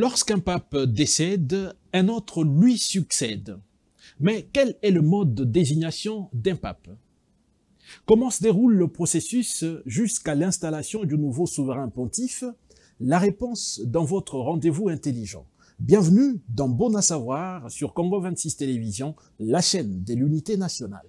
Lorsqu'un pape décède, un autre lui succède. Mais quel est le mode de désignation d'un pape? Comment se déroule le processus jusqu'à l'installation du nouveau souverain pontife? La réponse dans votre rendez-vous intelligent. Bienvenue dans Bon à savoir sur Congo 26 Télévision, la chaîne de l'unité nationale.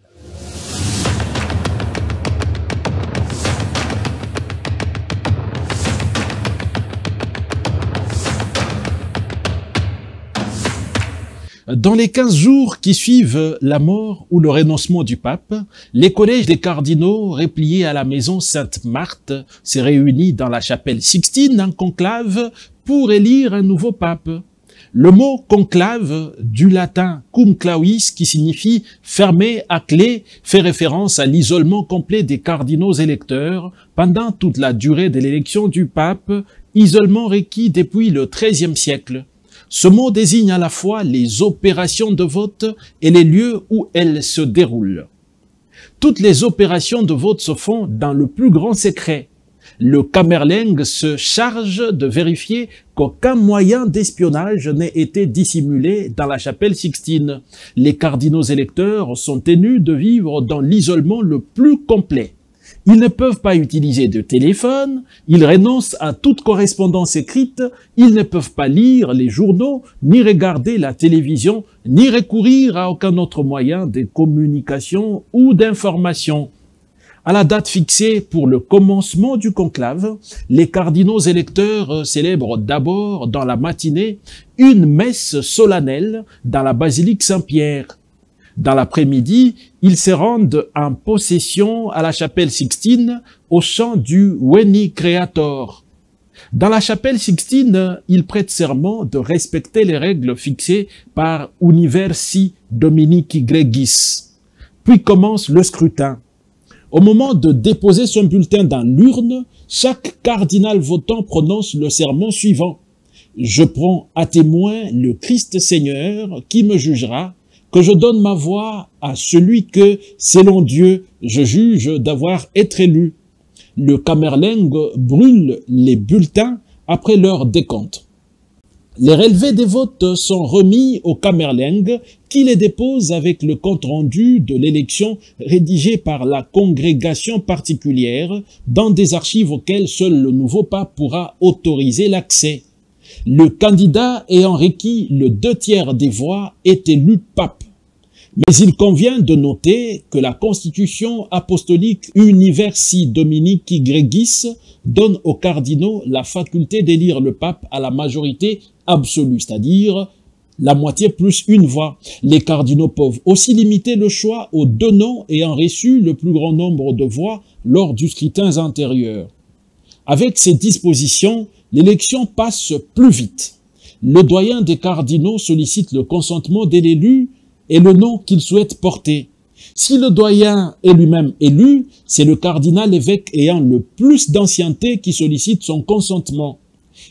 Dans les 15 jours qui suivent la mort ou le renoncement du pape, les collèges des cardinaux repliés à la maison Sainte-Marthe s'est réunis dans la chapelle Sixtine en conclave pour élire un nouveau pape. Le mot conclave, du latin cum clavis, qui signifie fermé à clé, fait référence à l'isolement complet des cardinaux électeurs pendant toute la durée de l'élection du pape, isolement requis depuis le XIIIe siècle. Ce mot désigne à la fois les opérations de vote et les lieux où elles se déroulent. Toutes les opérations de vote se font dans le plus grand secret. Le Camerlengue se charge de vérifier qu'aucun moyen d'espionnage n'ait été dissimulé dans la chapelle Sixtine. Les cardinaux électeurs sont tenus de vivre dans l'isolement le plus complet. Ils ne peuvent pas utiliser de téléphone, ils renoncent à toute correspondance écrite, ils ne peuvent pas lire les journaux, ni regarder la télévision, ni recourir à aucun autre moyen de communication ou d'information. À la date fixée pour le commencement du conclave, les cardinaux électeurs célèbrent d'abord dans la matinée une messe solennelle dans la basilique Saint-Pierre. Dans l'après-midi, ils se rendent en possession à la chapelle Sixtine au chant du Veni Creator. Dans la chapelle Sixtine, ils prêtent serment de respecter les règles fixées par Universi Dominici Gregis. Puis commence le scrutin. Au moment de déposer son bulletin dans l'urne, chaque cardinal votant prononce le serment suivant. « Je prends à témoin le Christ Seigneur qui me jugera, que je donne ma voix à celui que, selon Dieu, je juge d'avoir été élu. » Le Camerlengue brûle les bulletins après leur décompte. Les relevés des votes sont remis au Camerlengue qui les dépose avec le compte-rendu de l'élection rédigé par la congrégation particulière dans des archives auxquelles seul le nouveau pape pourra autoriser l'accès. Le candidat ayant requis le 2/3 des voix est élu pape. Mais il convient de noter que la constitution apostolique Universi Dominici Gregis donne aux cardinaux la faculté d'élire le pape à la majorité absolue, c'est-à-dire la moitié plus une voix. Les cardinaux peuvent aussi limiter le choix aux 2 noms ayant reçu le plus grand nombre de voix lors du scrutin antérieur. Avec ces dispositions, l'élection passe plus vite. Le doyen des cardinaux sollicite le consentement de l'élu et le nom qu'il souhaite porter. Si le doyen est lui-même élu, c'est le cardinal évêque ayant le plus d'ancienneté qui sollicite son consentement.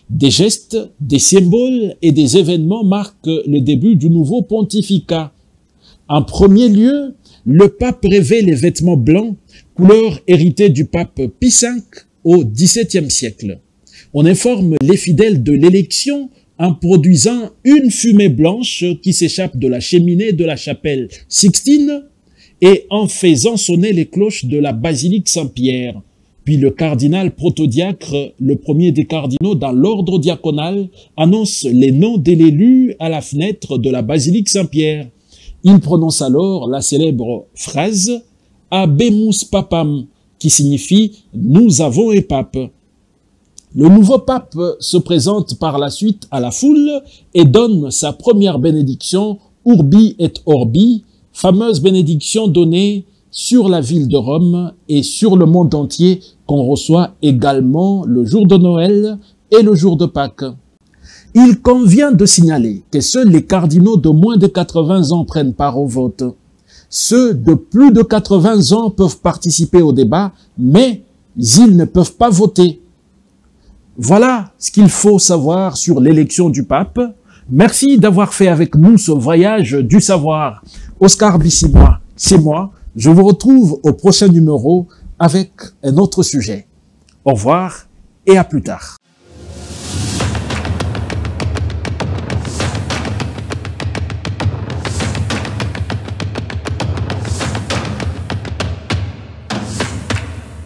Des gestes, des symboles et des événements marquent le début du nouveau pontificat. En premier lieu, le pape revêt les vêtements blancs, couleur héritée du pape Pie V au XVIIe siècle. On informe les fidèles de l'élection en produisant une fumée blanche qui s'échappe de la cheminée de la chapelle Sixtine et en faisant sonner les cloches de la basilique Saint-Pierre. Puis le cardinal protodiacre, le premier des cardinaux dans l'ordre diaconal, annonce les noms de l'élu à la fenêtre de la basilique Saint-Pierre. Il prononce alors la célèbre phrase « Habemus papam » qui signifie « Nous avons un pape ». Le nouveau pape se présente par la suite à la foule et donne sa première bénédiction Urbi et Orbi, fameuse bénédiction donnée sur la ville de Rome et sur le monde entier qu'on reçoit également le jour de Noël et le jour de Pâques. Il convient de signaler que seuls les cardinaux de moins de 80 ans prennent part au vote. Ceux de plus de 80 ans peuvent participer au débat, mais ils ne peuvent pas voter. Voilà ce qu'il faut savoir sur l'élection du pape. Merci d'avoir fait avec nous ce voyage du savoir. Oscar Bissimois, c'est moi. Je vous retrouve au prochain numéro avec un autre sujet. Au revoir et à plus tard.